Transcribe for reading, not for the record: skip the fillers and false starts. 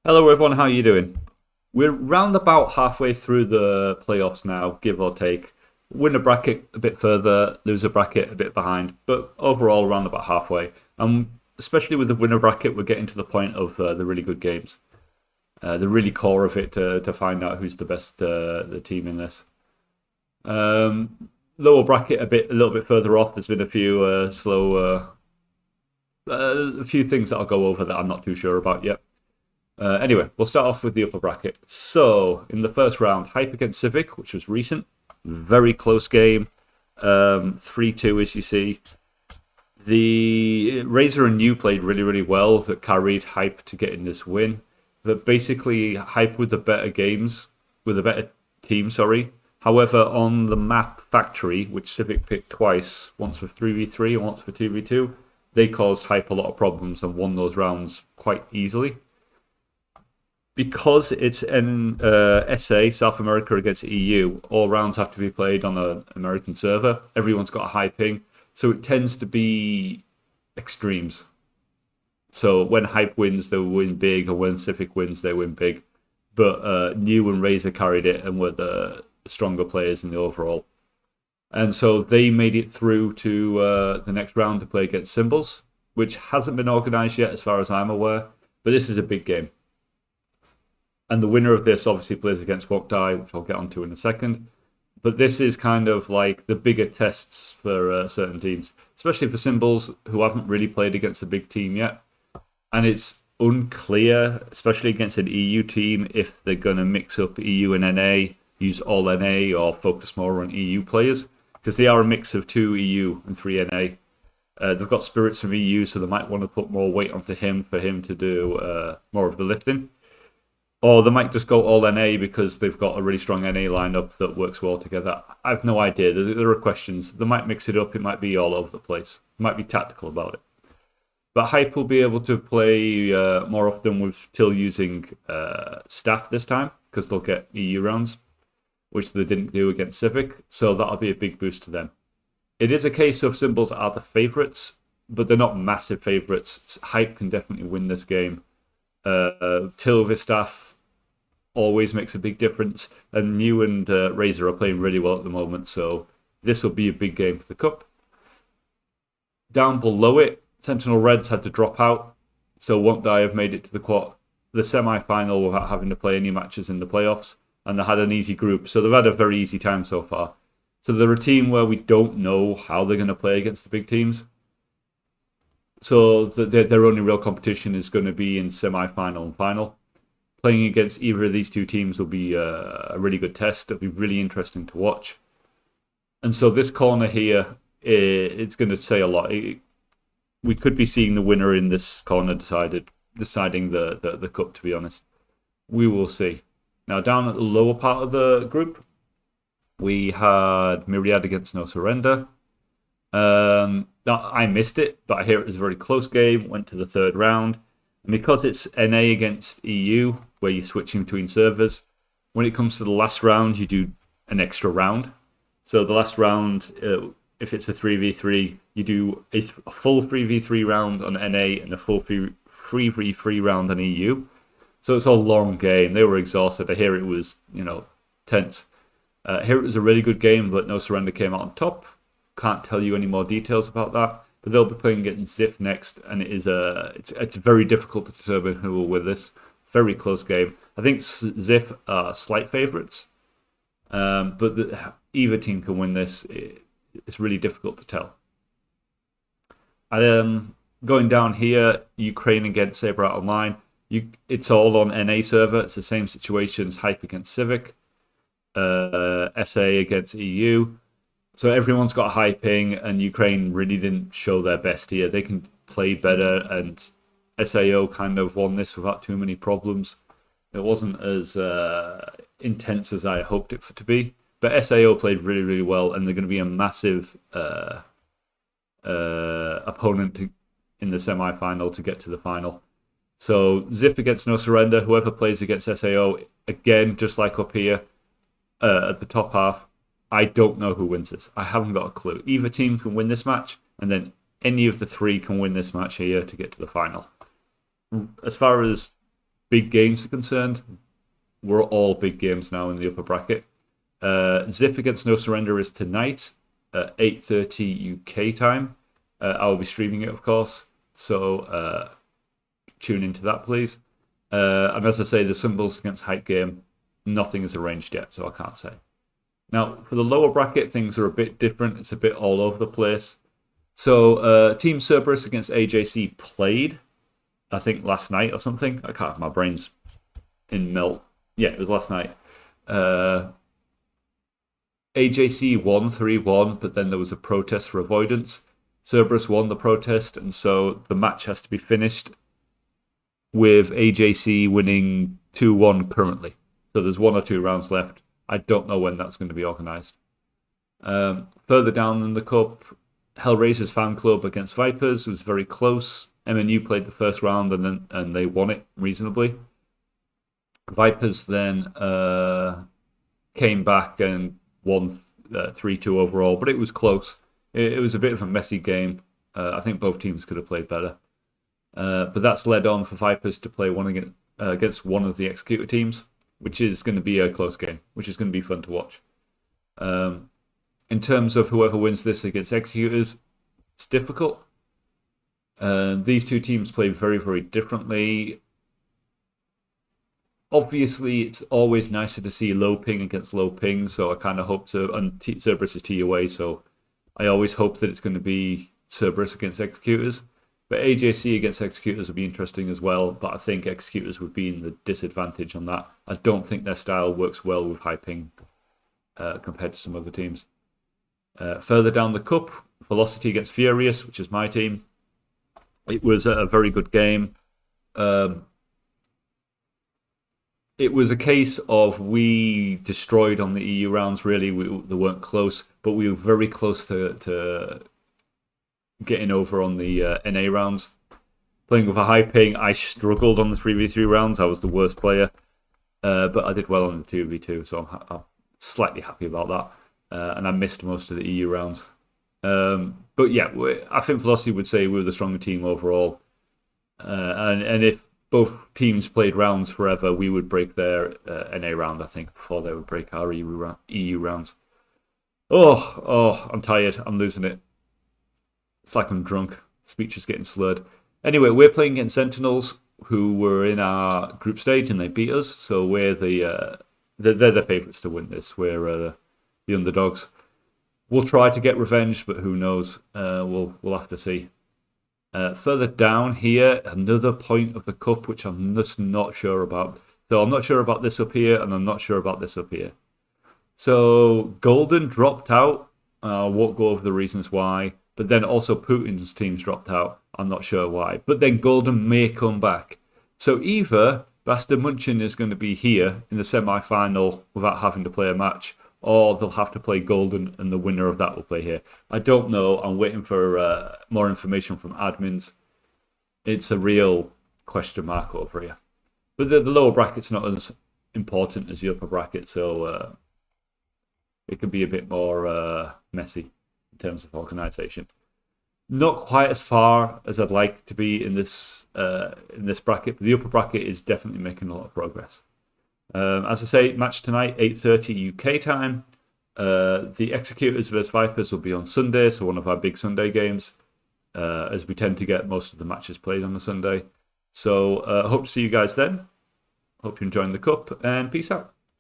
Hello, everyone. How are you doing? We're round about halfway through the playoffs now, give or take. Win a bracket a bit further, lose a bracket a bit behind, but overall, round about halfway. Especially with the winner bracket, we're getting to the point of the really good games, the really core of it to find out who's the best the team in this. Lower bracket a little bit further off. There's been a few a few things that I'll go over that I'm not too sure about yet. Anyway, we'll start off with the upper bracket. So, in the first round, Hype against Civic, which was recent. Very close game. 3-2, as you see. The Razor and New played really, really well that carried Hype to getting this win. But basically, Hype with the better games, with a better team, sorry. However, on the map Factory, which Civic picked twice, once for 3v3 and once for 2v2, they caused Hype a lot of problems and won those rounds quite easily because it's an SA, South America against EU, all rounds have to be played on an American server. Everyone's got a high ping. So it tends to be extremes. So when Hype wins, they win big, and when Civic wins, they win big. But New and Razor carried it and were the stronger players in the overall. And so they made it through to the next round to play against Symbols, which hasn't been organised yet as far as I'm aware. But this is a big game. And the winner of this obviously plays against Won't Die, which I'll get onto in a second. But this is kind of like the bigger tests for certain teams, especially for Symbols who haven't really played against a big team yet. And it's unclear, especially against an EU team, if they're going to mix up EU and NA, use all NA, or focus more on EU players, because they are a mix of 2 EU and 3 NA. They've got Spirits from EU, so they might want to put more weight onto him for him to do more of the lifting. Or they might just go all NA because they've got a really strong NA lineup that works well together. I have no idea. There are questions. They might mix it up. It might be all over the place. It might be tactical about it. But Hype will be able to play more often with Till using staff this time because they'll get EU rounds, which they didn't do against Civic. So that'll be a big boost to them. It is a case of Symbols are the favourites, but they're not massive favourites. Hype can definitely win this game. Till with staff always makes a big difference, and Mew and Razor are playing really well at the moment, so this will be a big game for the Cup. Down below it, Sentinel Reds had to drop out, so Won't Die have made it to the semi-final without having to play any matches in the playoffs, and they had an easy group, so they've had a very easy time so far. So they're a team where we don't know how they're going to play against the big teams. So their only real competition is going to be in semi-final and final. Playing against either of these two teams will be a really good test. It'll be really interesting to watch. And so this corner here, it's going to say a lot. We could be seeing the winner in this corner deciding the cup, to be honest. We will see. Now, down at the lower part of the group, we had Myriad against No Surrender. I missed it, but I hear it was a very close game. Went to the third round. And because it's NA against EU, where you're switching between servers, when it comes to the last round, you do an extra round. So the last round, if it's a 3v3, you do a full 3v3 round on NA and a full 3v3 round on EU. So it's a long game. They were exhausted. I hear it was, tense. I hear it was a really good game, but No Surrender came out on top. Can't tell you any more details about that. But they'll be playing against Ziff next, and it's very difficult to determine who will win this. Very close game. I think Ziff are slight favourites, but either team can win this. It's really difficult to tell. Going down here, Ukraine against Saber Out Online. It's all on NA server. It's the same situation as Hype against Civic, SA against EU. So everyone's got a high ping, and Ukraine really didn't show their best here. They can play better, and SAO kind of won this without too many problems. It wasn't as intense as I hoped it to be, but SAO played really, really well, and they're going to be a massive opponent in the semi-final to get to the final. So Ziff against No Surrender. Whoever plays against SAO, again, just like up here at the top half, I don't know who wins this. I haven't got a clue. Either team can win this match, and then any of the three can win this match here to get to the final. As far as big games are concerned, we're all big games now in the upper bracket. Zip against No Surrender is tonight at 8:30 UK time. I will be streaming it, of course, so tune into that, please. And as I say, the Symbols against Hype Game, nothing is arranged yet, so I can't say. Now, for the lower bracket, things are a bit different. It's a bit all over the place. So, Team Cerberus against AJC played, I think, last night or something. I can't, my brain's in melt. Yeah, it was last night. AJC won 3-1, but then there was a protest for avoidance. Cerberus won the protest, and so the match has to be finished with AJC winning 2-1 currently. So there's 1 or 2 rounds left. I don't know when that's going to be organised. Further down in the cup, Hellraiser's fan club against Vipers was very close. MNU played the first round and they won it reasonably. Vipers then came back and won 3-2 overall, but it was close. It was a bit of a messy game. I think both teams could have played better. But that's led on for Vipers to play one against one of the Executor teams, which is going to be a close game, which is going to be fun to watch. In terms of whoever wins this against Executors, it's difficult. These two teams play very, very differently. Obviously, it's always nicer to see low ping against low ping, so I kind of hope so. And Cerberus is TOA, so I always hope that it's going to be Cerberus against Executors. But AJC against Executors would be interesting as well, but I think Executors would be in the disadvantage on that. I don't think their style works well with high ping compared to some other teams. Further down the cup, Velocity against Furious, which is my team. It was a very good game. It was a case of we destroyed on the EU rounds, really. They weren't close, but we were very close to getting over on the NA rounds. Playing with a high ping, I struggled on the 3v3 rounds. I was the worst player, but I did well on the 2v2, so I'm slightly happy about that. And I missed most of the EU rounds. But yeah, I think Velocity would say we were the stronger team overall. And if both teams played rounds forever, we would break their NA round, I think, before they would break our EU rounds. Oh, I'm tired. I'm losing it. It's like I'm drunk. Speech is getting slurred. Anyway, we're playing against Sentinels, who were in our group stage, and they beat us. So we're they're the favourites to win this. We're the underdogs. We'll try to get revenge, but who knows? We'll have to see. Further down here, another point of the cup, which I'm just not sure about. So I'm not sure about this up here, and I'm not sure about this up here. So Golden dropped out. I won't go over the reasons why. But then also Putin's team's dropped out. I'm not sure why. But then Golden may come back. So either Bastard Munchin is going to be here in the semi-final without having to play a match, or they'll have to play Golden and the winner of that will play here. I don't know. I'm waiting for more information from admins. It's a real question mark over here. But the lower bracket's not as important as the upper bracket, so it can be a bit more messy in terms of organisation. Not quite as far as I'd like to be in this bracket, but the upper bracket is definitely making a lot of progress. As I say, match tonight, 8:30 UK time. The Executors vs Vipers will be on Sunday, so one of our big Sunday games, as we tend to get most of the matches played on a Sunday. So hope to see you guys then. Hope you're enjoying the cup, and peace out.